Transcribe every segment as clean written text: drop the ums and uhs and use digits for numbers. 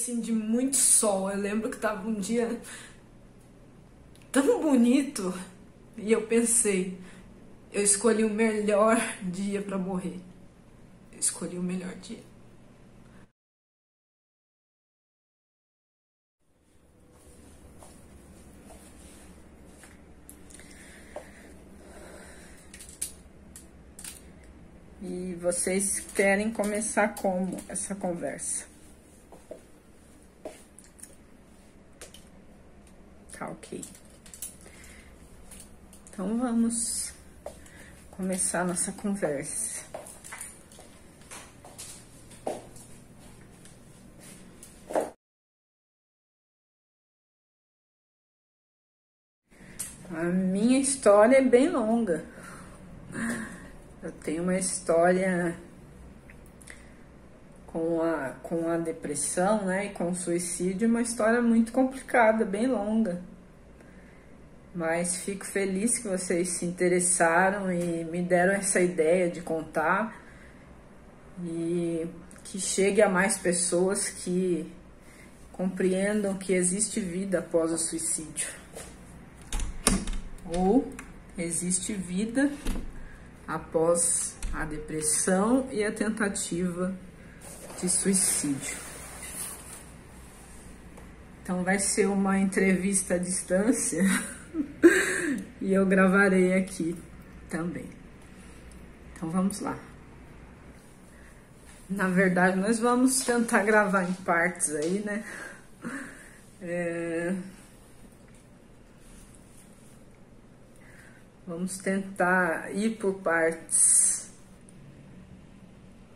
assim de muito sol. Eu lembro que tava um dia tão bonito e eu pensei, eu escolhi o melhor dia para morrer. Eu escolhi o melhor dia. E vocês querem começar como essa conversa? Tá, ok. Então vamos começar nossa conversa. A minha história é bem longa. Eu tenho uma história com a depressão, né, e com o suicídio, uma história muito complicada, bem longa. Mas fico feliz que vocês se interessaram e me deram essa ideia de contar e que chegue a mais pessoas que compreendam que existe vida após o suicídio. Ou existe vida após a depressão e a tentativa de suicídio. Então vai ser uma entrevista à distância e eu gravarei aqui também. Então vamos lá. Na verdade, nós vamos tentar gravar em partes aí, né? Vamos tentar ir por partes.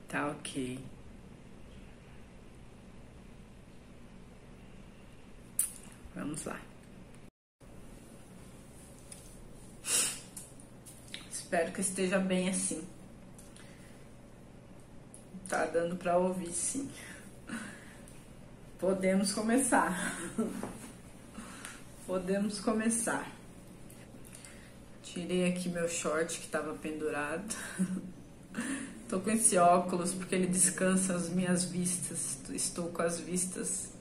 Tá, ok. Vamos lá. Espero que esteja bem assim. Tá dando pra ouvir, sim. Podemos começar. Podemos começar. Tirei aqui meu short que estava pendurado. Tô com esse óculos porque ele descansa as minhas vistas. Estou com as vistas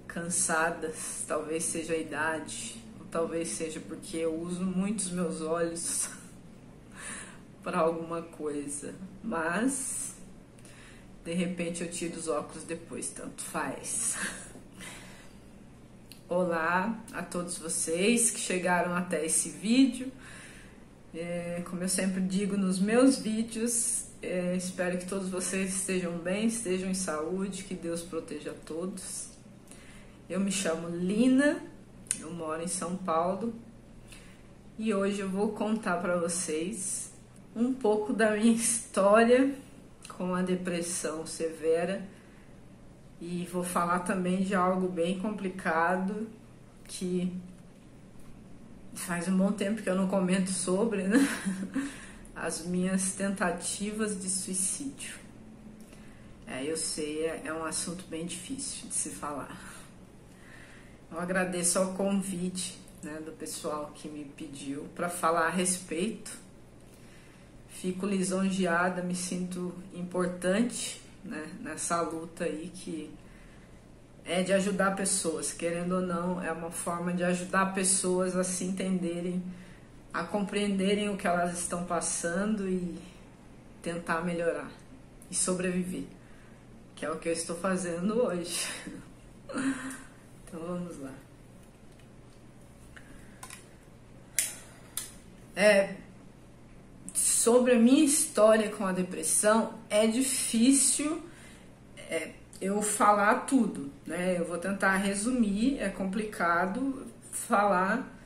cansadas. Talvez seja a idade, ou talvez seja porque eu uso muito os meus olhos para alguma coisa. Mas de repente eu tiro os óculos depois, tanto faz. Olá a todos vocês que chegaram até esse vídeo. Como eu sempre digo nos meus vídeos, espero que todos vocês estejam bem, estejam em saúde, que Deus proteja a todos. Eu me chamo Lina, eu moro em São Paulo e hoje eu vou contar para vocês um pouco da minha história com a depressão severa e vou falar também de algo bem complicado que faz um bom tempo que eu não comento sobre, né? As minhas tentativas de suicídio. Eu sei, é um assunto bem difícil de se falar. Eu agradeço ao convite, né, do pessoal que me pediu para falar a respeito. Fico lisonjeada, me sinto importante, né, nessa luta aí que é de ajudar pessoas, querendo ou não, é uma forma de ajudar pessoas a se entenderem, a compreenderem o que elas estão passando e tentar melhorar e sobreviver, que é o que eu estou fazendo hoje. Então vamos lá. Sobre a minha história com a depressão, é difícil eu falar tudo, né? Eu vou tentar resumir, é complicado falar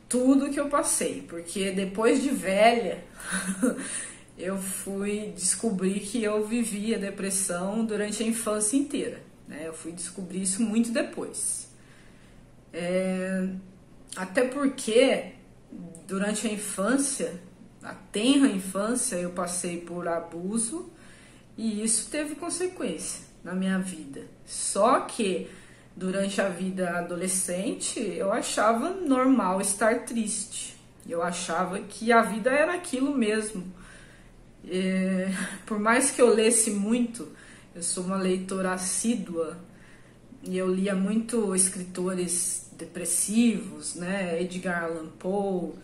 tudo que eu passei, porque depois de velha, eu fui descobrir que eu vivia depressão durante a infância inteira, né? Eu fui descobrir isso muito depois. Até porque durante a infância, a tenra infância, eu passei por abuso e isso teve consequência na minha vida. Só que durante a vida adolescente eu achava normal estar triste. Eu achava que a vida era aquilo mesmo. Por mais que eu lesse muito, eu sou uma leitora assídua e eu lia muito escritores depressivos, né? Edgar Allan Poe,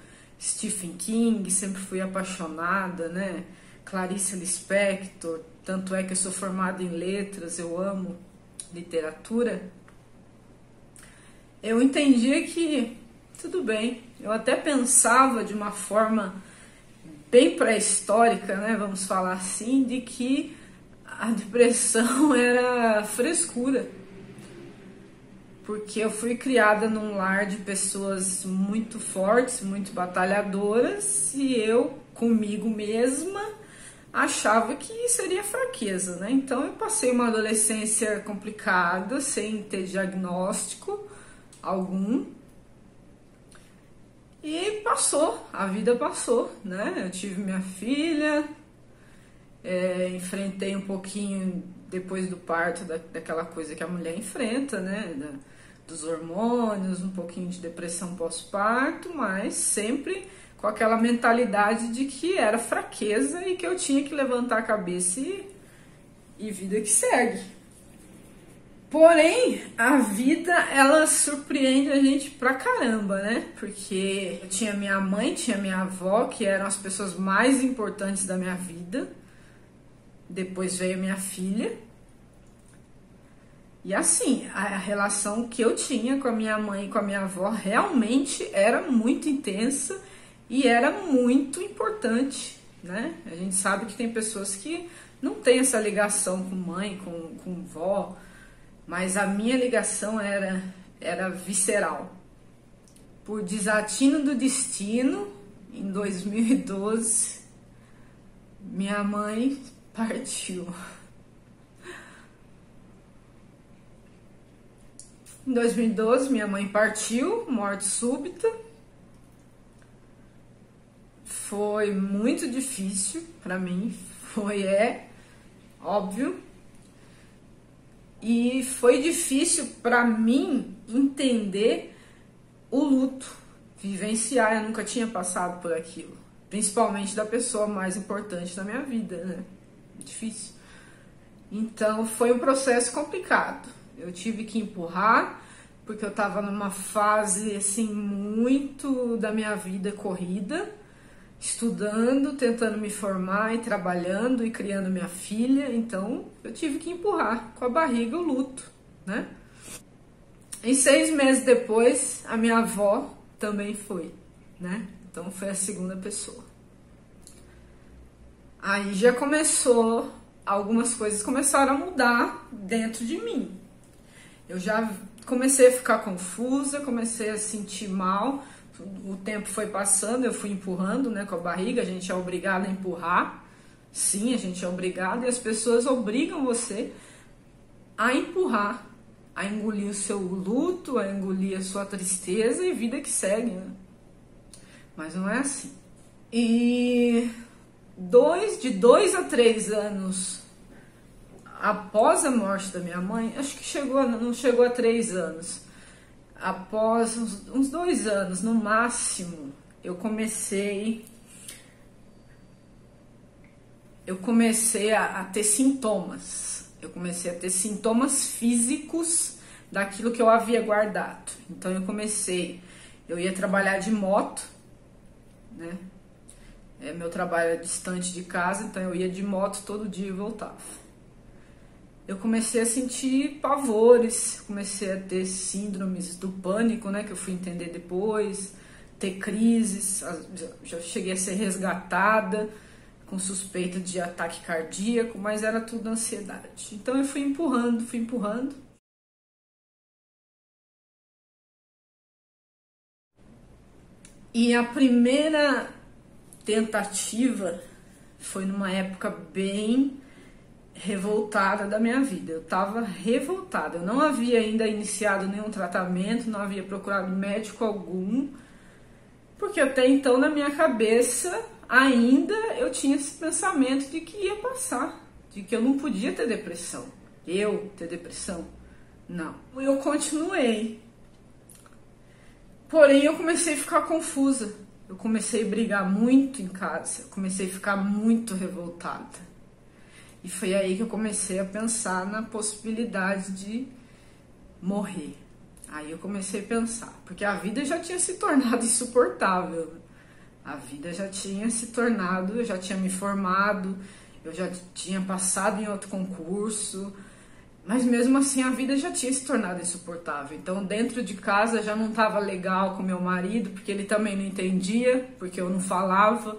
Stephen King, sempre fui apaixonada, né? Clarice Lispector, tanto é que eu sou formada em letras, eu amo literatura. Eu entendia que tudo bem, eu até pensava de uma forma bem pré-histórica, né, vamos falar assim, de que a depressão era frescura. Porque eu fui criada num lar de pessoas muito fortes, muito batalhadoras, e eu, comigo mesma, achava que seria fraqueza, né? Então eu passei uma adolescência complicada, sem ter diagnóstico algum. E passou, a vida passou, né? Eu tive minha filha, enfrentei um pouquinho depois do parto daquela coisa que a mulher enfrenta, né? Dos hormônios, um pouquinho de depressão pós-parto, mas sempre com aquela mentalidade de que era fraqueza e que eu tinha que levantar a cabeça e vida que segue. Porém, a vida, ela surpreende a gente pra caramba, né? Porque eu tinha minha mãe, tinha minha avó, que eram as pessoas mais importantes da minha vida. Depois veio minha filha. E assim, a relação que eu tinha com a minha mãe e com a minha avó realmente era muito intensa e era muito importante, né? A gente sabe que tem pessoas que não têm essa ligação com mãe, com vó, mas a minha ligação era visceral. Por desatino do destino, em 2012, minha mãe partiu. Em 2012, minha mãe partiu, morte súbita. Foi muito difícil para mim, óbvio. E foi difícil para mim entender o luto, vivenciar. Eu nunca tinha passado por aquilo, principalmente da pessoa mais importante da minha vida, né? Difícil. Então foi um processo complicado. Eu tive que empurrar, porque eu estava numa fase assim muito da minha vida corrida, estudando, tentando me formar e trabalhando e criando minha filha. Então eu tive que empurrar com a barriga o luto, né? E 6 meses depois, a minha avó também foi, né? Então foi a segunda pessoa. Aí já começou, algumas coisas começaram a mudar dentro de mim. Eu já comecei a ficar confusa, comecei a sentir mal. O tempo foi passando, eu fui empurrando, né, com a barriga. A gente é obrigado a empurrar. Sim, a gente é obrigado. E as pessoas obrigam você a empurrar, a engolir o seu luto, a engolir a sua tristeza e vida que segue, né? Mas não é assim. E de 2 a 3 anos após a morte da minha mãe, acho que não chegou a 3 anos, após uns 2 anos no máximo, eu comecei a ter sintomas. Eu comecei a ter sintomas físicos daquilo que eu havia guardado. Então eu ia trabalhar de moto, né? Meu trabalho é distante de casa, então eu ia de moto todo dia e voltava. Eu comecei a sentir pavores, comecei a ter síndromes do pânico, né, que eu fui entender depois, ter crises, já cheguei a ser resgatada com suspeita de ataque cardíaco, mas era tudo ansiedade. Então eu fui empurrando. E a primeira tentativa foi numa época bem revoltada da minha vida. Eu estava revoltada. Eu não havia ainda iniciado nenhum tratamento, não havia procurado médico algum, porque até então na minha cabeça ainda eu tinha esse pensamento de que ia passar, de que eu não podia ter depressão. Eu ter depressão? Não. Eu continuei. Porém, eu comecei a ficar confusa. Eu comecei a brigar muito em casa. Eu comecei a ficar muito revoltada. E foi aí que eu comecei a pensar na possibilidade de morrer. Aí eu comecei a pensar, porque a vida já tinha se tornado insuportável. A vida já tinha se tornado, eu já tinha me formado, eu já tinha passado em outro concurso, mas mesmo assim a vida já tinha se tornado insuportável. Então dentro de casa já não estava legal com meu marido, porque ele também não entendia, porque eu não falava.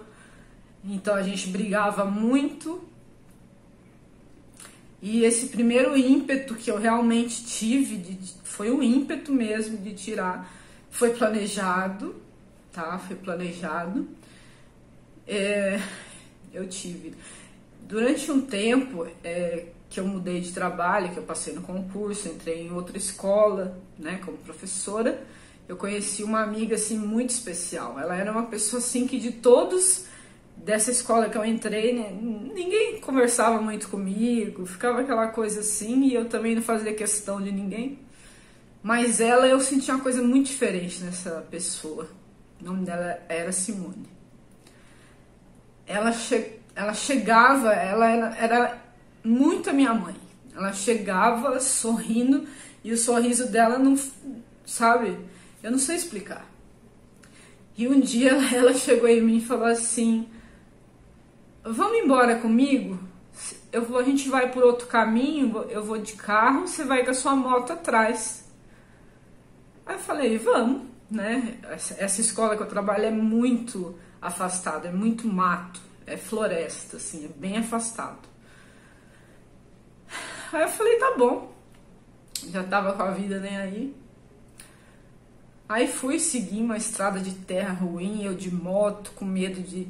Então a gente brigava muito. E esse primeiro ímpeto que eu realmente tive, foi um ímpeto mesmo de tirar, foi planejado, tá? Foi planejado. Eu tive. Durante um tempo que eu mudei de trabalho, que eu passei no concurso, entrei em outra escola, né, como professora, eu conheci uma amiga, assim, muito especial. Ela era uma pessoa, assim, que de todos dessa escola que eu entrei, né, ninguém conversava muito comigo, ficava aquela coisa assim, e eu também não fazia questão de ninguém. Mas ela, eu sentia uma coisa muito diferente nessa pessoa. O nome dela era Simone. Ela chegava, ela era muito a minha mãe. Ela chegava sorrindo e o sorriso dela não, sabe? Eu não sei explicar. E um dia ela chegou em mim e falou assim: vamos embora comigo? A gente vai por outro caminho, eu vou de carro, você vai com a sua moto atrás. Aí eu falei, vamos, né? Essa escola que eu trabalho é muito afastada, é muito mato, é floresta, assim, é bem afastado. Aí eu falei, tá bom. Já tava com a vida nem aí. Aí fui seguir uma estrada de terra ruim, eu de moto, com medo de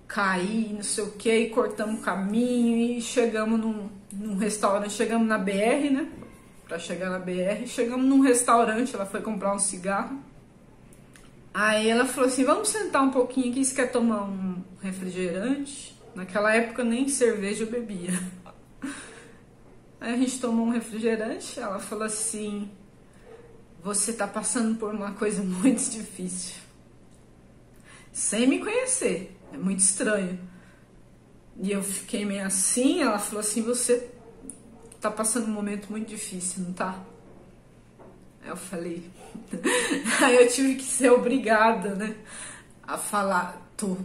cair, não sei o que, e cortamos o caminho e chegamos num restaurante, chegamos na BR, né? Pra chegar na BR, chegamos num restaurante, ela foi comprar um cigarro. Aí ela falou assim, vamos sentar um pouquinho aqui, você quer tomar um refrigerante? Naquela época nem cerveja eu bebia. Aí a gente tomou um refrigerante, ela falou assim, você tá passando por uma coisa muito difícil. Sem me conhecer, é muito estranho. E eu fiquei meio assim, ela falou assim, você tá passando um momento muito difícil, não tá? Aí eu falei... Aí eu tive que ser obrigada, né, a falar, tô.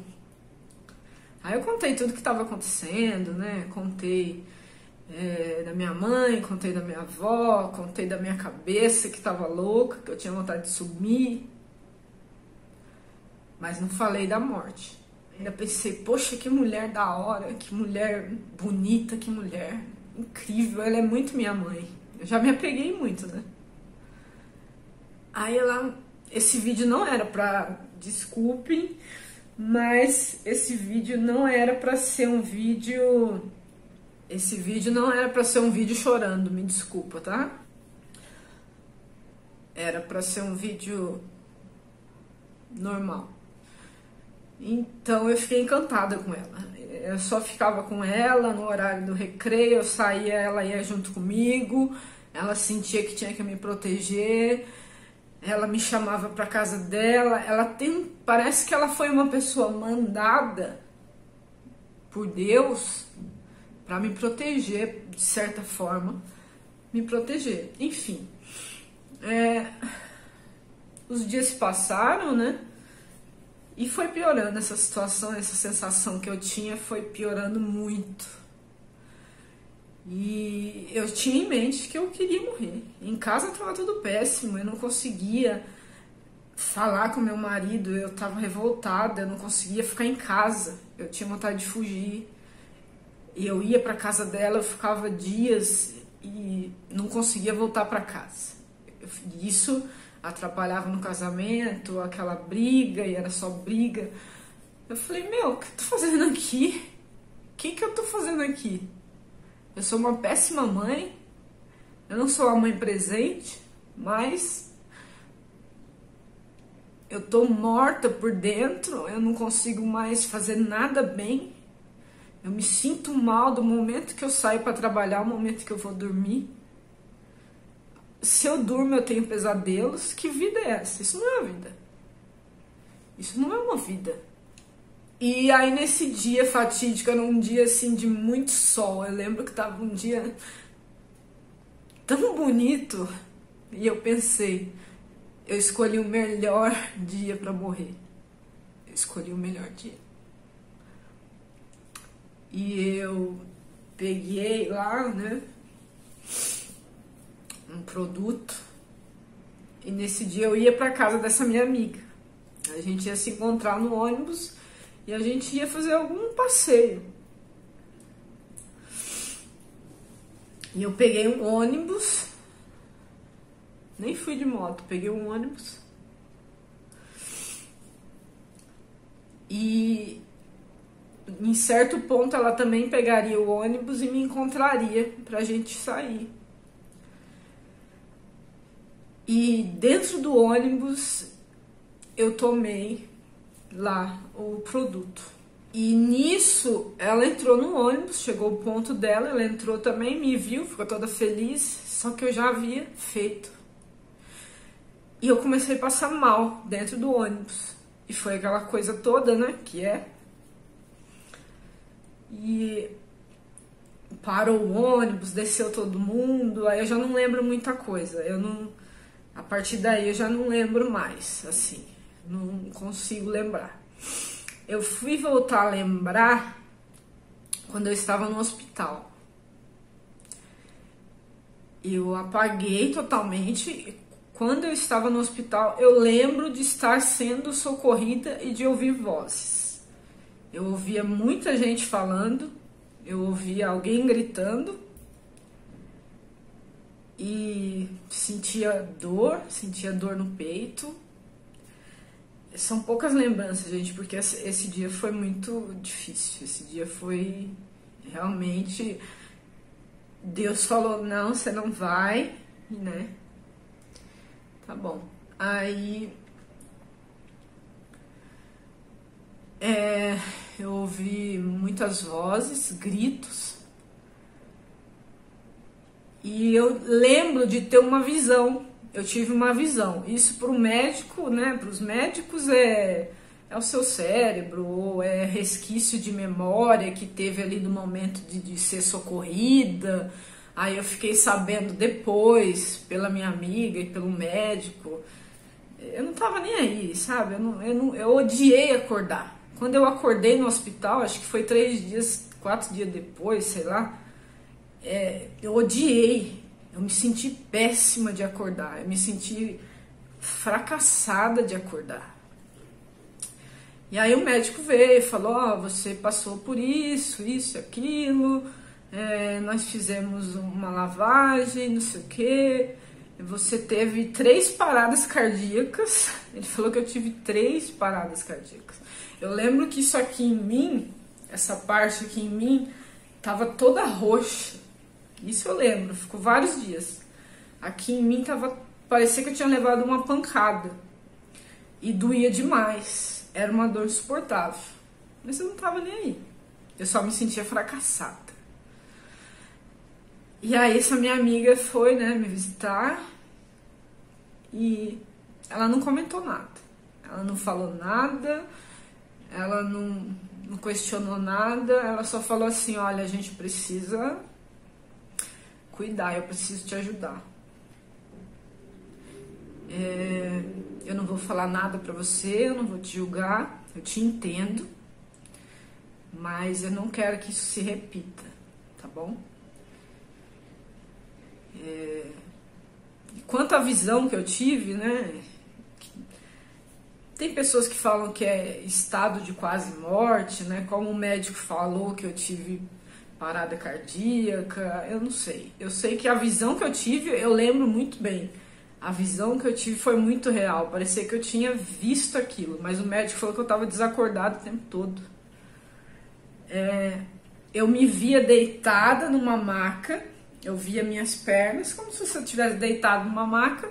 Aí eu contei tudo que estava acontecendo, né, contei da minha mãe, contei da minha avó, contei da minha cabeça que estava louca, que eu tinha vontade de sumir, mas não falei da morte. Ainda pensei, poxa, que mulher da hora, que mulher bonita, que mulher incrível, ela é muito minha mãe. Eu já me apeguei muito, né? Aí esse vídeo não era pra, desculpem, mas esse vídeo não era pra ser um vídeo, esse vídeo não era pra ser um vídeo chorando, me desculpa, tá? Era pra ser um vídeo normal. Então eu fiquei encantada com ela. Eu só ficava com ela no horário do recreio, eu saía, ela ia junto comigo, ela sentia que tinha que me proteger. Ela me chamava para casa dela. Parece que ela foi uma pessoa mandada por Deus para me proteger, de certa forma, me proteger. Enfim, os dias se passaram, né? E foi piorando essa situação, essa sensação que eu tinha foi piorando muito. E eu tinha em mente que eu queria morrer. Em casa estava tudo péssimo, eu não conseguia falar com meu marido, eu estava revoltada, eu não conseguia ficar em casa, eu tinha vontade de fugir. E eu ia para casa dela, eu ficava dias e não conseguia voltar para casa. Isso atrapalhava no casamento, aquela briga, e era só briga. Eu falei, meu, o que eu tô fazendo aqui? O que eu tô fazendo aqui? Eu sou uma péssima mãe, eu não sou a mãe presente, mas eu tô morta por dentro, eu não consigo mais fazer nada bem. Eu me sinto mal do momento que eu saio para trabalhar ao momento que eu vou dormir. Se eu durmo, eu tenho pesadelos. Que vida é essa? Isso não é uma vida. Isso não é uma vida. E aí nesse dia fatídico, era um dia assim de muito sol. Eu lembro que tava um dia tão bonito. E eu pensei, eu escolhi o melhor dia para morrer. Eu escolhi o melhor dia. E eu peguei lá, né, um produto. E nesse dia eu ia para casa dessa minha amiga. A gente ia se encontrar no ônibus e a gente ia fazer algum passeio. E eu peguei um ônibus, nem fui de moto, peguei um ônibus. E em certo ponto ela também pegaria o ônibus e me encontraria pra gente sair. E dentro do ônibus eu tomei lá o produto. E nisso ela entrou no ônibus, chegou o ponto dela, ela entrou também, me viu, ficou toda feliz, só que eu já havia feito. E eu comecei a passar mal dentro do ônibus. E foi aquela coisa toda, né, que é. E parou o ônibus, desceu todo mundo, aí eu já não lembro muita coisa. A partir daí eu já não lembro mais, assim, não consigo lembrar. Eu fui voltar a lembrar quando eu estava no hospital. Eu apaguei totalmente. Quando eu estava no hospital, eu lembro de estar sendo socorrida e de ouvir vozes. Eu ouvia muita gente falando, eu ouvia alguém gritando e sentia dor no peito. São poucas lembranças, gente, porque esse dia foi muito difícil. Esse dia foi realmente... Deus falou, não, você não vai, né? Tá bom. Aí... eu ouvi muitas vozes, gritos. E eu lembro de ter uma visão. Eu tive uma visão. Isso para o médico, né? Para os médicos é o seu cérebro, ou é resquício de memória que teve ali do momento de ser socorrida. Aí eu fiquei sabendo depois, pela minha amiga e pelo médico. Eu não tava nem aí, sabe? Eu odiei acordar. Quando eu acordei no hospital, acho que foi 4 dias depois, sei lá, eu odiei. Eu me senti péssima de acordar, eu me senti fracassada de acordar. E aí o médico veio e falou, você passou por isso, aquilo, nós fizemos uma lavagem, não sei o quê, você teve 3 paradas cardíacas. Ele falou que eu tive 3 paradas cardíacas. Eu lembro que isso aqui em mim, essa parte aqui em mim, tava toda roxa. Isso eu lembro, ficou vários dias. Aqui em mim parecia que eu tinha levado uma pancada. E doía demais. Era uma dor insuportável. Mas eu não tava nem aí. Eu só me sentia fracassada. E aí essa minha amiga foi, né, me visitar. E ela não comentou nada. Ela não falou nada. Ela não questionou nada. Ela só falou assim, olha, a gente precisa... cuidar, eu preciso te ajudar. Eu não vou falar nada pra você, eu não vou te julgar, eu te entendo, mas eu não quero que isso se repita, tá bom? Quanto à visão que eu tive, né? Tem pessoas que falam que é estado de quase morte, né? Como o médico falou que eu tive parada cardíaca, eu não sei. Eu sei que a visão que eu tive, eu lembro muito bem. A visão que eu tive foi muito real. Parecia que eu tinha visto aquilo, mas o médico falou que eu estava desacordado o tempo todo. Eu me via deitada numa maca, eu via minhas pernas, como se eu tivesse deitado numa maca,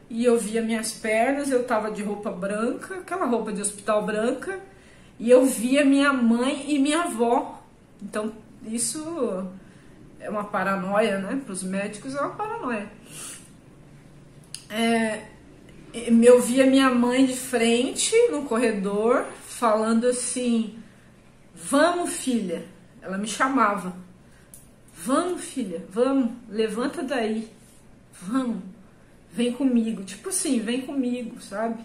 e eu via minhas pernas, eu estava de roupa branca, aquela roupa de hospital branca, e eu via minha mãe e minha avó. Então, isso é uma paranoia, né? Para os médicos é uma paranoia. Eu via minha mãe de frente no corredor, falando assim, vamos filha, ela me chamava, vamos filha, vamos, levanta daí, vamos, vem comigo, tipo assim, vem comigo, sabe?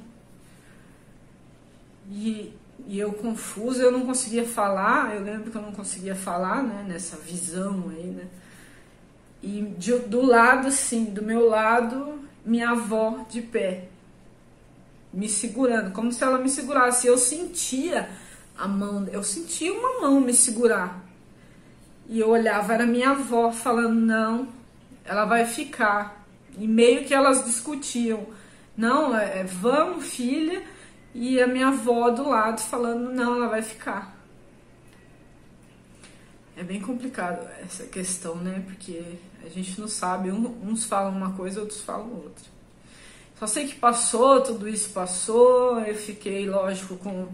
E eu confusa, eu não conseguia falar, eu lembro que eu não conseguia falar, né, nessa visão aí, né? E do lado, assim, do meu lado, minha avó de pé, me segurando, como se ela me segurasse. Eu sentia a mão, eu sentia uma mão me segurar. E eu olhava, era minha avó falando, não, ela vai ficar. E meio que elas discutiam, não, vamos, filha. E a minha avó do lado falando, não, ela vai ficar. É bem complicado essa questão, né? Porque a gente não sabe, uns falam uma coisa, outros falam outra. Só sei que passou, tudo isso passou, eu fiquei, lógico, com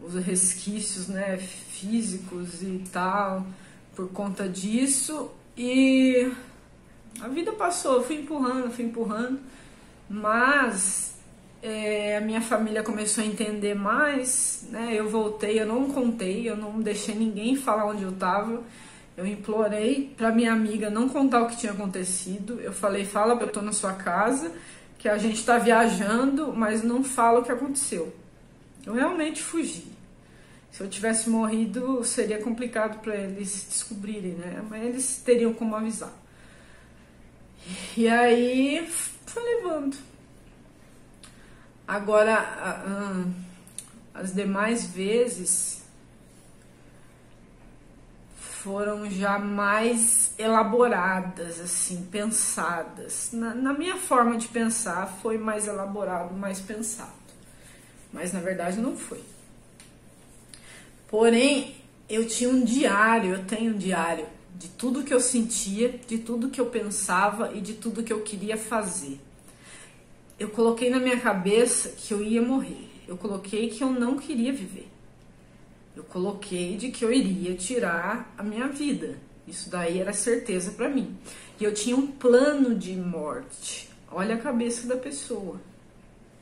os resquícios, né, físicos e tal, por conta disso. E a vida passou, eu fui empurrando, mas a minha família começou a entender mais, né? Eu voltei, eu não contei, eu não deixei ninguém falar onde eu tava. Eu implorei pra minha amiga não contar o que tinha acontecido. Eu falei, fala, eu tô na sua casa, que a gente tá viajando, mas não fala o que aconteceu. Eu realmente fugi. Se eu tivesse morrido, seria complicado para eles descobrirem, né? Mas eles teriam como avisar. E aí, foi levando. Agora, as demais vezes foram já mais elaboradas, assim, pensadas. Na minha forma de pensar, foi mais elaborado, mais pensado. Mas, na verdade, não foi. Porém, eu tenho um diário de tudo que eu sentia, de tudo que eu pensava e de tudo que eu queria fazer. Eu coloquei na minha cabeça que eu ia morrer. Eu coloquei que eu não queria viver. Eu coloquei de que eu iria tirar a minha vida. Isso daí era certeza pra mim. E eu tinha um plano de morte. Olha a cabeça da pessoa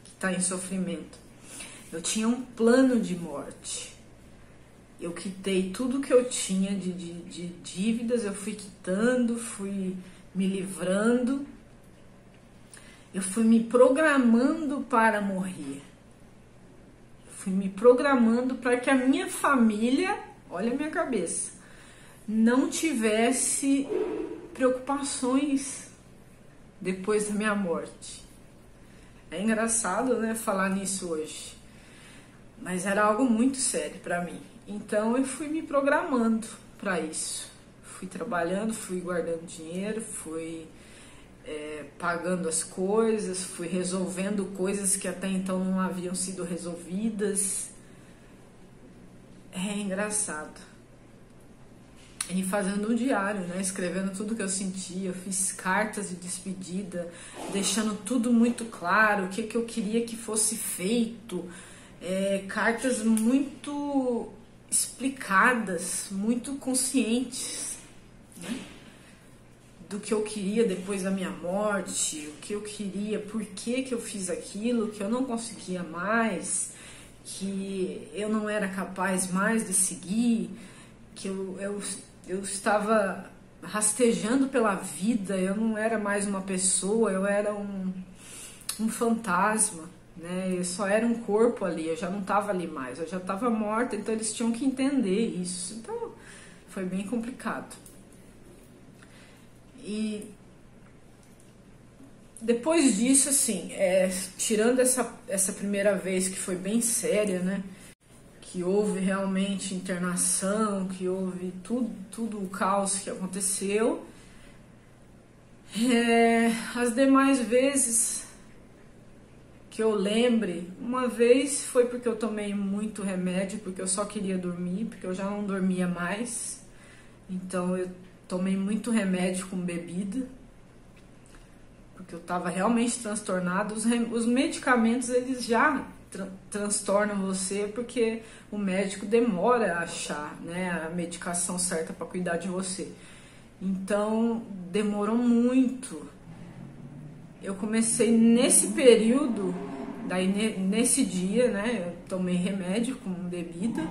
que tá em sofrimento. Eu tinha um plano de morte. Eu quitei tudo que eu tinha de dívidas, eu fui quitando, fui me livrando. Eu fui me programando para morrer. Eu fui me programando para que a minha família, olha a minha cabeça, não tivesse preocupações depois da minha morte. É engraçado, né, falar nisso hoje. Mas era algo muito sério para mim. Então eu fui me programando para isso. Fui trabalhando, fui guardando dinheiro, fui pagando as coisas, fui resolvendo coisas que até então não haviam sido resolvidas. É engraçado. E fazendo um diário, né? Escrevendo tudo que eu sentia, eu fiz cartas de despedida, deixando tudo muito claro, o que eu queria que fosse feito. Cartas muito explicadas, muito conscientes, né? Do que eu queria depois da minha morte, o que eu queria, por que eu fiz aquilo, que eu não conseguia mais, que eu não era capaz mais de seguir, que eu estava rastejando pela vida, eu não era mais uma pessoa, eu era um fantasma. Né? Eu só era um corpo ali, eu já não estava ali mais, eu já estava morta, então eles tinham que entender isso. Então foi bem complicado. E depois disso, assim, tirando essa primeira vez que foi bem séria, né? Que houve realmente internação, que houve tudo o caos que aconteceu. As demais vezes que eu lembre, uma vez foi porque eu tomei muito remédio, porque eu só queria dormir, porque eu já não dormia mais. Então eu tomei muito remédio com bebida, porque eu estava realmente transtornada. Os medicamentos, eles já transtornam você, porque o médico demora a achar, né, a medicação certa para cuidar de você. Então demorou muito. Eu comecei nesse período, daí nesse dia, né, eu tomei remédio com bebida,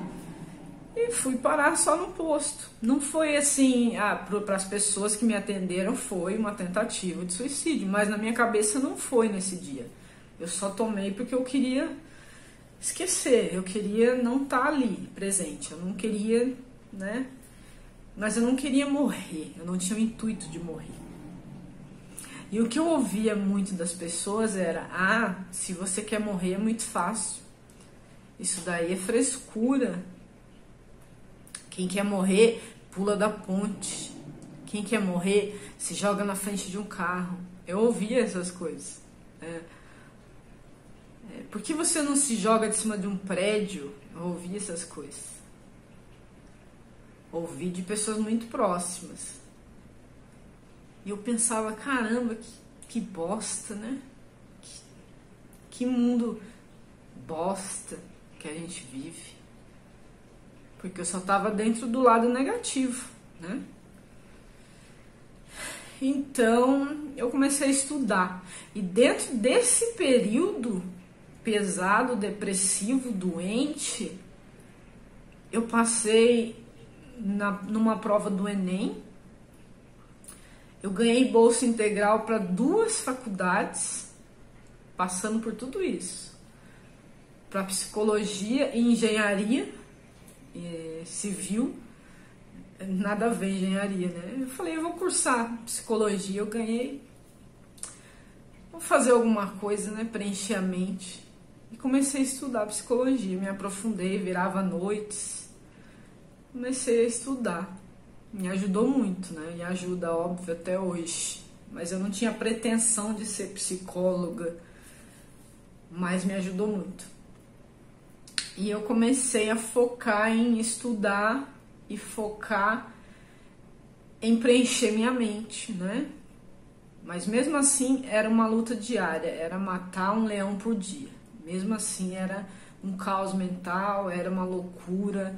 e fui parar só no posto. Não foi assim, para as pessoas que me atenderam foi uma tentativa de suicídio, mas na minha cabeça não foi nesse dia. Eu só tomei porque eu queria esquecer, eu queria não estar ali presente, eu não queria, né? Mas eu não queria morrer, eu não tinha o intuito de morrer. E o que eu ouvia muito das pessoas era: se você quer morrer é muito fácil, isso daí é frescura. Quem quer morrer pula da ponte, quem quer morrer se joga na frente de um carro. Eu ouvia essas coisas. Por que você não se joga de cima de um prédio? Eu ouvi essas coisas. Ouvi de pessoas muito próximas. E eu pensava, caramba, que bosta, né? Que mundo bosta que a gente vive. Porque eu só estava dentro do lado negativo, né? Então, eu comecei a estudar. E dentro desse período pesado, depressivo, doente, eu passei numa prova do Enem. Eu ganhei bolsa integral para 2 faculdades, passando por tudo isso. Para psicologia e engenharia civil. Nada a ver engenharia, né? Eu falei, eu vou cursar psicologia, eu ganhei. Vou fazer alguma coisa, né? Preencher a mente. E comecei a estudar psicologia, me aprofundei, virava noites. Comecei a estudar. Me ajudou muito, né? E ajuda, óbvio, até hoje. Mas eu não tinha pretensão de ser psicóloga, mas me ajudou muito. E eu comecei a focar em estudar e focar em preencher minha mente, né? Mas mesmo assim era uma luta diária, era matar um leão por dia. Mesmo assim era um caos mental, era uma loucura,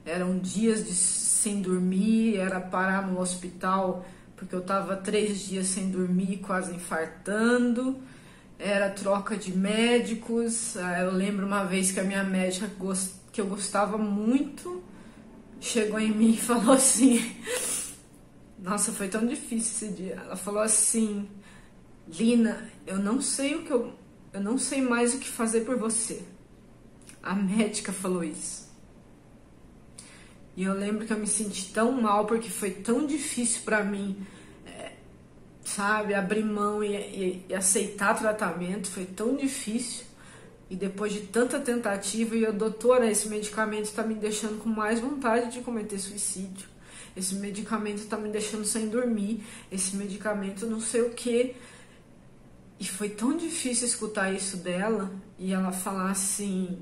eram dias sem dormir, era parar no hospital porque eu tava 3 dias sem dormir, quase infartando, era troca de médicos. Eu lembro uma vez que a minha médica, que eu gostava muito, chegou em mim e falou assim, nossa, foi tão difícil esse dia. Ela falou assim, Lina, eu não sei mais o que fazer por você. A médica falou isso. E eu lembro que eu me senti tão mal porque foi tão difícil pra mim, sabe, abrir mão e aceitar tratamento, foi tão difícil. E depois de tanta tentativa, e eu, doutora, esse medicamento está me deixando com mais vontade de cometer suicídio. Esse medicamento está me deixando sem dormir. Esse medicamento não sei o que. E foi tão difícil escutar isso dela. E ela falar assim,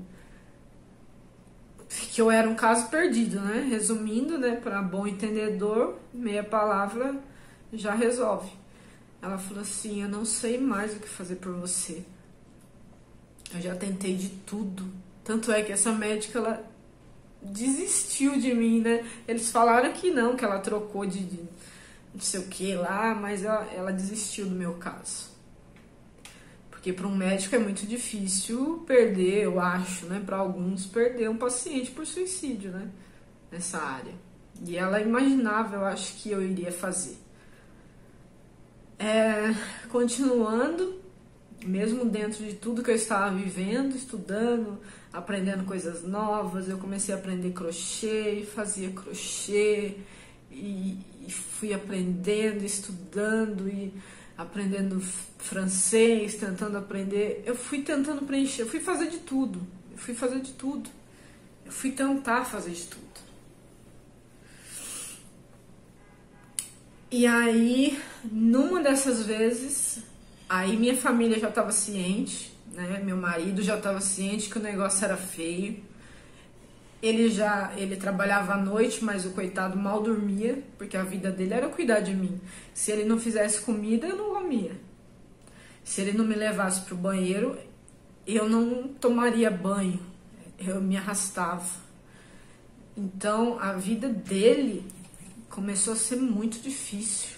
que eu era um caso perdido, né? Resumindo, né? Para bom entendedor, meia palavra já resolve. Ela falou assim, eu não sei mais o que fazer por você. Eu já tentei de tudo. Tanto é que essa médica, ela desistiu de mim, né? Eles falaram que não, que ela trocou de não sei o que lá, mas ela desistiu do meu caso. Porque para um médico é muito difícil perder, eu acho, né? Para alguns, perder um paciente por suicídio, né? Nessa área. E ela imaginava, eu acho, que eu iria fazer. Continuando, mesmo dentro de tudo que eu estava vivendo, estudando, aprendendo coisas novas, eu comecei a aprender crochê, fazia crochê, e fui aprendendo, estudando, e aprendendo francês, tentando aprender. Eu fui tentando preencher, eu fui fazer de tudo, eu fui tentar fazer de tudo. E aí, numa dessas vezes, aí minha família já estava ciente, né? Meu marido já estava ciente que o negócio era feio. Ele trabalhava à noite, mas o coitado mal dormia, porque a vida dele era cuidar de mim. Se ele não fizesse comida, eu não comia. Se ele não me levasse para o banheiro, eu não tomaria banho. Eu me arrastava. Então, a vida dele começou a ser muito difícil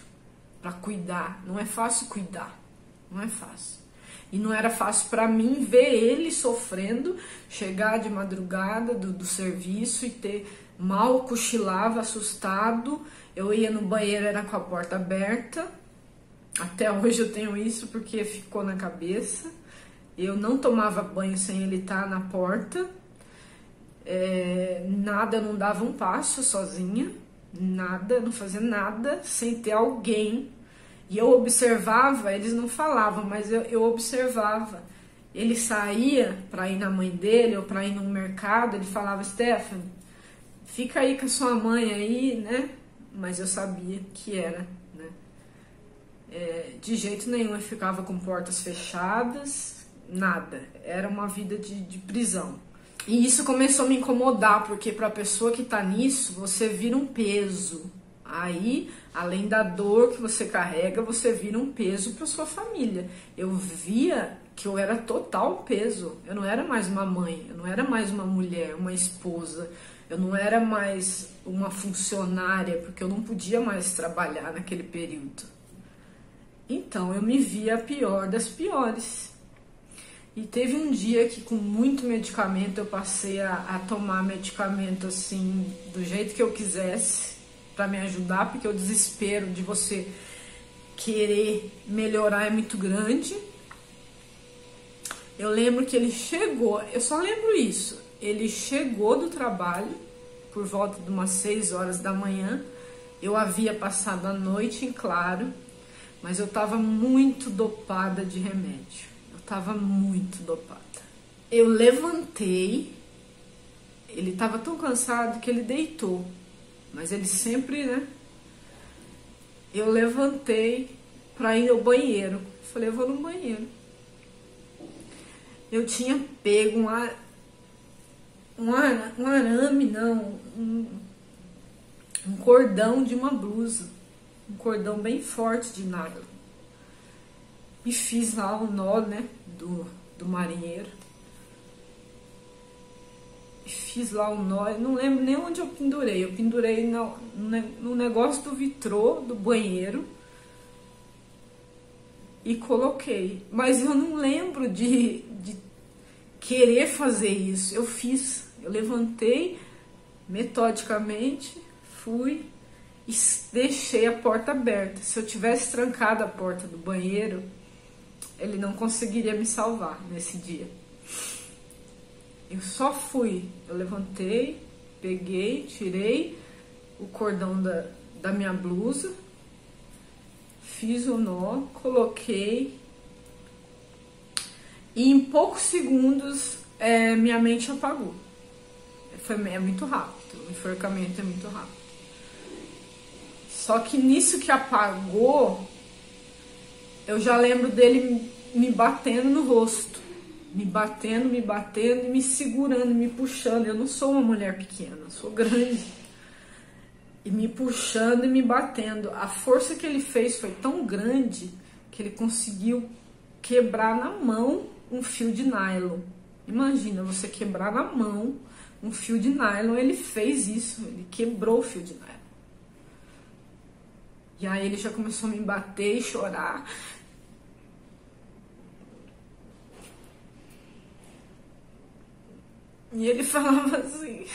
para cuidar. Não é fácil cuidar. Não é fácil. E não era fácil para mim ver ele sofrendo, chegar de madrugada do serviço e ter Mal cochilava, assustado. Eu ia no banheiro, era com a porta aberta. Até hoje eu tenho isso porque ficou na cabeça. Eu não tomava banho sem ele estar na porta. Nada, eu não dava um passo sozinha. Nada, não fazia nada sem ter alguém. E eu observava, eles não falavam, mas eu observava. Ele saía para ir na mãe dele ou para ir no mercado, ele falava: Stephanie, fica aí com a sua mãe aí, né? Mas eu sabia que era, né? De jeito nenhum eu ficava com portas fechadas, nada. Era uma vida de prisão. E isso começou a me incomodar, porque para a pessoa que tá nisso, você vira um peso. Aí, além da dor que você carrega, você vira um peso para sua família. Eu via que eu era total peso. Eu não era mais uma mãe, eu não era mais uma mulher, uma esposa. Eu não era mais uma funcionária, porque eu não podia mais trabalhar naquele período. Então, eu me via a pior das piores. E teve um dia que com muito medicamento eu passei a tomar medicamento assim, do jeito que eu quisesse, para me ajudar, porque o desespero de você querer melhorar é muito grande. Eu lembro que ele chegou, eu só lembro isso, ele chegou do trabalho por volta de umas 6 horas da manhã. Eu havia passado a noite em claro, mas eu estava muito dopada de remédio. Tava muito dopada. Eu levantei, ele tava tão cansado que ele deitou, mas ele sempre, né? Eu levantei pra ir ao banheiro. Falei, eu vou no banheiro. Eu tinha pego um arame, não, um cordão de uma blusa, um cordão bem forte de nylon. E fiz lá o nó, né, do marinheiro. E fiz lá o nó, eu não lembro nem onde eu pendurei. Eu pendurei no negócio do vitrô do banheiro e coloquei. Mas eu não lembro de querer fazer isso. Eu fiz, eu levantei metodicamente, fui e deixei a porta aberta. Se eu tivesse trancado a porta do banheiro, ele não conseguiria me salvar nesse dia. Eu só fui, eu levantei, peguei, tirei o cordão da minha blusa, fiz o nó, coloquei e em poucos segundos minha mente apagou. É muito rápido, o enforcamento é muito rápido. Só que nisso que apagou, eu já lembro dele me batendo no rosto. Me batendo e me segurando, me puxando. Eu não sou uma mulher pequena, eu sou grande. E me puxando e me batendo. A força que ele fez foi tão grande que ele conseguiu quebrar na mão um fio de nylon. Imagina você quebrar na mão um fio de nylon. Ele fez isso, ele quebrou o fio de nylon. E aí ele já começou a me bater e chorar. E ele falava assim: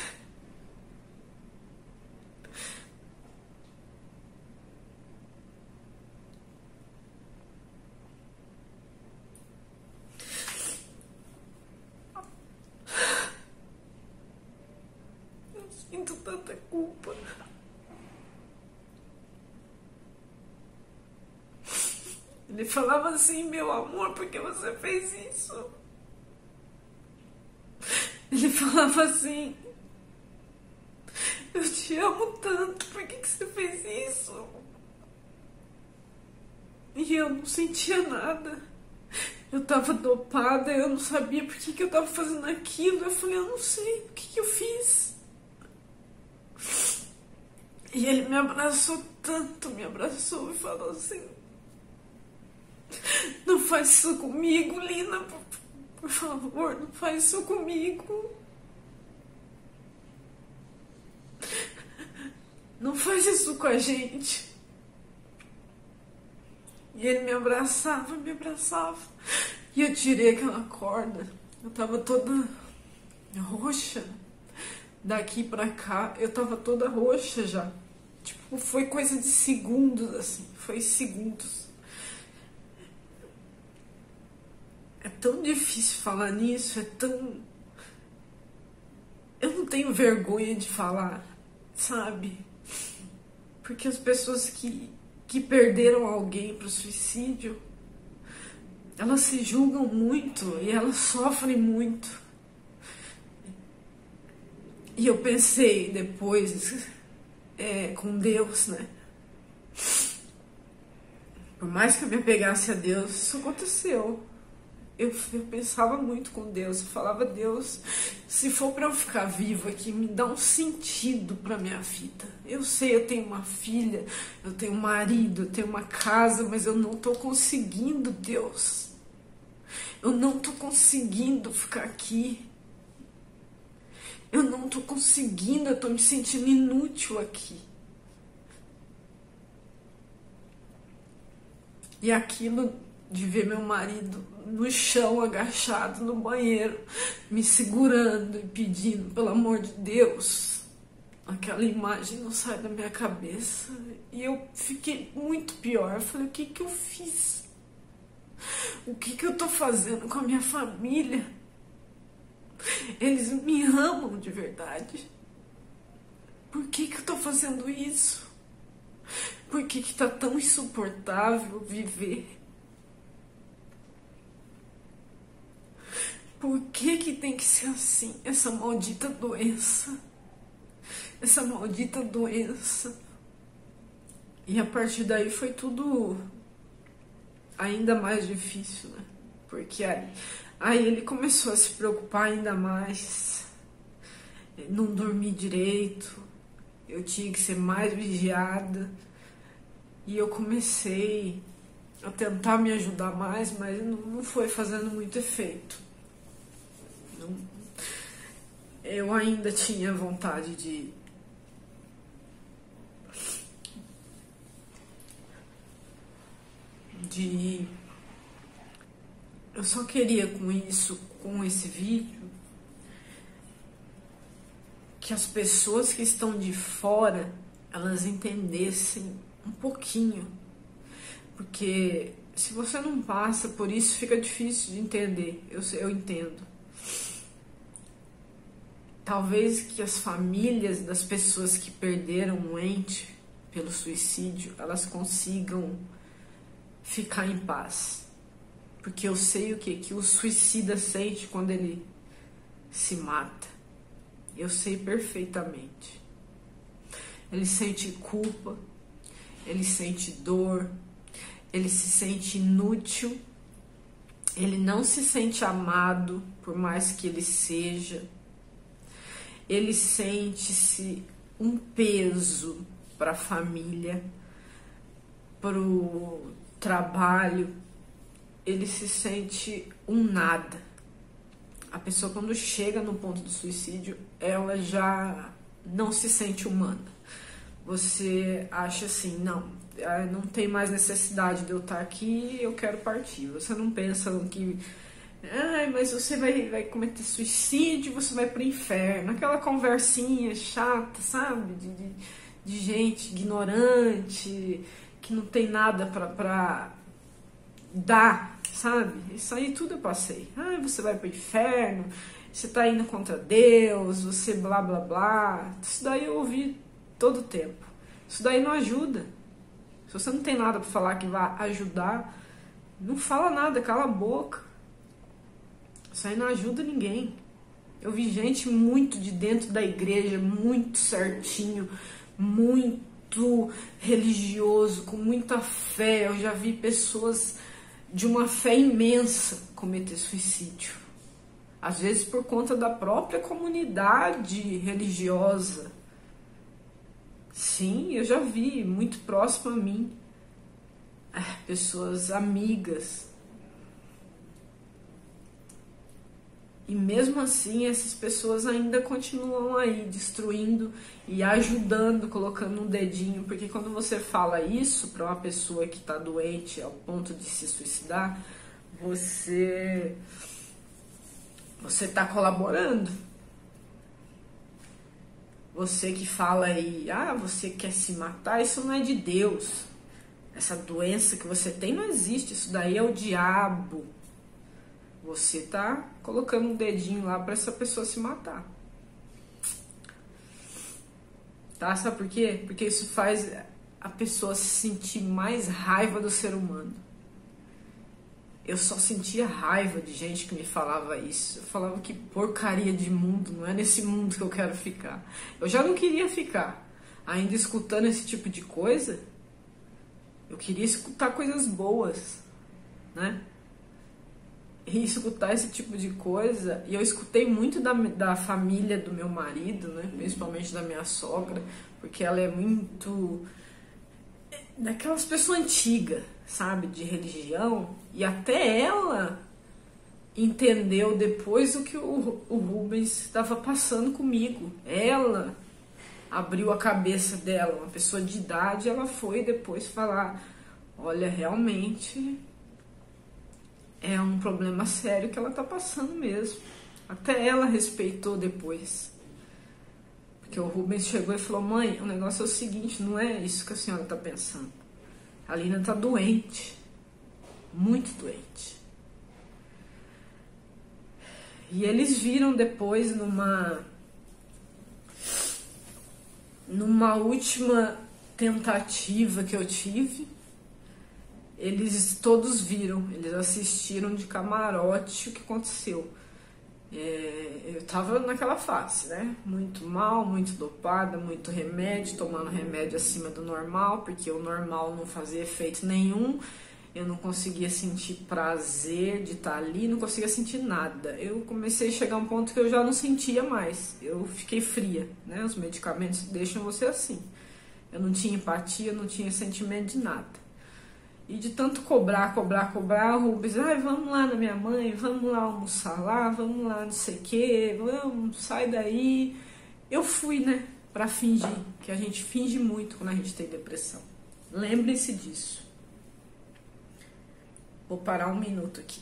eu sinto tanta culpa. Ele falava assim: meu amor, por que você fez isso? Ele falava assim: eu te amo tanto, por que você fez isso? E eu não sentia nada. Eu tava dopada, eu não sabia por que eu tava fazendo aquilo. Eu falei, eu não sei, o que eu fiz? E ele me abraçou tanto, me abraçou e falou assim: não faz isso comigo, Lina, por favor, não faz isso comigo. Não faz isso com a gente. E ele me abraçava. E eu tirei aquela corda. Eu tava toda roxa, Daqui pra cá, eu tava toda roxa já. Tipo, foi coisa de segundos, assim. Foi segundos. É tão difícil falar nisso, é tão... Eu não tenho vergonha de falar, sabe? Porque as pessoas que perderam alguém pro suicídio, elas se julgam muito e elas sofrem muito. E eu pensei depois, com Deus, né? Por mais que eu me apegasse a Deus, isso aconteceu. Eu pensava muito com Deus, eu falava: Deus, se for para eu ficar vivo aqui, me dá um sentido para minha vida. Eu sei, eu tenho uma filha, eu tenho um marido, eu tenho uma casa, mas eu não tô conseguindo, Deus. Eu não tô conseguindo ficar aqui. Eu não tô conseguindo, eu tô me sentindo inútil aqui. E aquilo de ver meu marido no chão, agachado no banheiro, me segurando e pedindo, pelo amor de Deus, aquela imagem não sai da minha cabeça. E eu fiquei muito pior. Eu falei: o que que eu fiz? O que que eu tô fazendo com a minha família? Eles me amam de verdade. Por que que eu tô fazendo isso? Por que que tá tão insuportável viver? Por que que tem que ser assim? Essa maldita doença. Essa maldita doença. E a partir daí foi tudo ainda mais difícil, né? Porque aí ele começou a se preocupar ainda mais. Não dormi direito. Eu tinha que ser mais vigiada. E eu comecei a tentar me ajudar mais, mas não foi fazendo muito efeito. Eu ainda tinha vontade de eu só queria com isso, com esse vídeo, que as pessoas que estão de fora, elas entendessem um pouquinho. Porque se você não passa por isso, fica difícil de entender. Eu entendo. Talvez que as famílias das pessoas que perderam um ente pelo suicídio, elas consigam ficar em paz. Porque eu sei o que o suicida sente quando ele se mata. Eu sei perfeitamente. Ele sente culpa, ele sente dor, ele se sente inútil, ele não se sente amado, por mais que ele seja. Ele sente-se um peso para a família, para o trabalho. Ele se sente um nada. A pessoa, quando chega no ponto do suicídio, ela já não se sente humana. Você acha assim: não tem mais necessidade de eu estar aqui, eu quero partir. Você não pensa que mas você vai cometer suicídio, você vai pro inferno. Aquela conversinha chata, sabe? De gente ignorante, que não tem nada pra dar, sabe? Isso aí tudo eu passei. Você vai pro inferno, você tá indo contra Deus, você blá blá blá. Isso daí eu ouvi todo o tempo. Isso daí não ajuda. Se você não tem nada pra falar que vai ajudar, não fala nada, cala a boca. Isso aí não ajuda ninguém. Eu vi gente muito de dentro da igreja, muito certinho, muito religioso, com muita fé. Eu já vi pessoas de uma fé imensa cometer suicídio. Às vezes por conta da própria comunidade religiosa. Sim, eu já vi, muito próximo a mim. Pessoas amigas. E mesmo assim, essas pessoas ainda continuam aí destruindo e ajudando, colocando um dedinho. Porque quando você fala isso para uma pessoa que está doente ao ponto de se suicidar, você está colaborando. Você que fala aí, você quer se matar, isso não é de Deus. Essa doença que você tem não existe, isso daí é o diabo. Você tá colocando um dedinho lá para essa pessoa se matar. Tá? Sabe por quê? Porque isso faz a pessoa se sentir mais raiva do ser humano. Eu só sentia raiva de gente que me falava isso. Eu falava que porcaria de mundo, não é nesse mundo que eu quero ficar. Eu já não queria ficar. Ainda escutando esse tipo de coisa, eu queria escutar coisas boas, né? E escutar esse tipo de coisa, e eu escutei muito da família do meu marido, né? Principalmente da minha sogra, porque ela é muito daquelas pessoas antigas, sabe, de religião, e até ela entendeu depois o que o Rubens estava passando comigo. Ela abriu a cabeça dela, uma pessoa de idade, ela foi depois falar, olha, realmente é um problema sério que ela tá passando mesmo. Até ela respeitou depois. Porque o Rubens chegou e falou, mãe, o negócio é o seguinte, não é isso que a senhora tá pensando. A Lina tá doente. Muito doente. E eles viram depois numa última tentativa que eu tive, eles todos viram, eles assistiram de camarote o que aconteceu. Eu tava naquela fase, né? Muito mal, muito dopada, muito remédio, tomando remédio acima do normal, porque o normal não fazia efeito nenhum. Eu não conseguia sentir prazer de estar ali, não conseguia sentir nada. Eu comecei a chegar a um ponto que eu já não sentia mais. Eu fiquei fria, né? Os medicamentos deixam você assim. Eu não tinha empatia, não tinha sentimento de nada. E de tanto cobrar, o Rubens, vamos lá na minha mãe, vamos lá almoçar lá, vamos lá não sei o que, vamos, sai daí. Eu fui, né, pra fingir, que a gente finge muito quando a gente tem depressão. Lembrem-se disso. Vou parar um minuto aqui.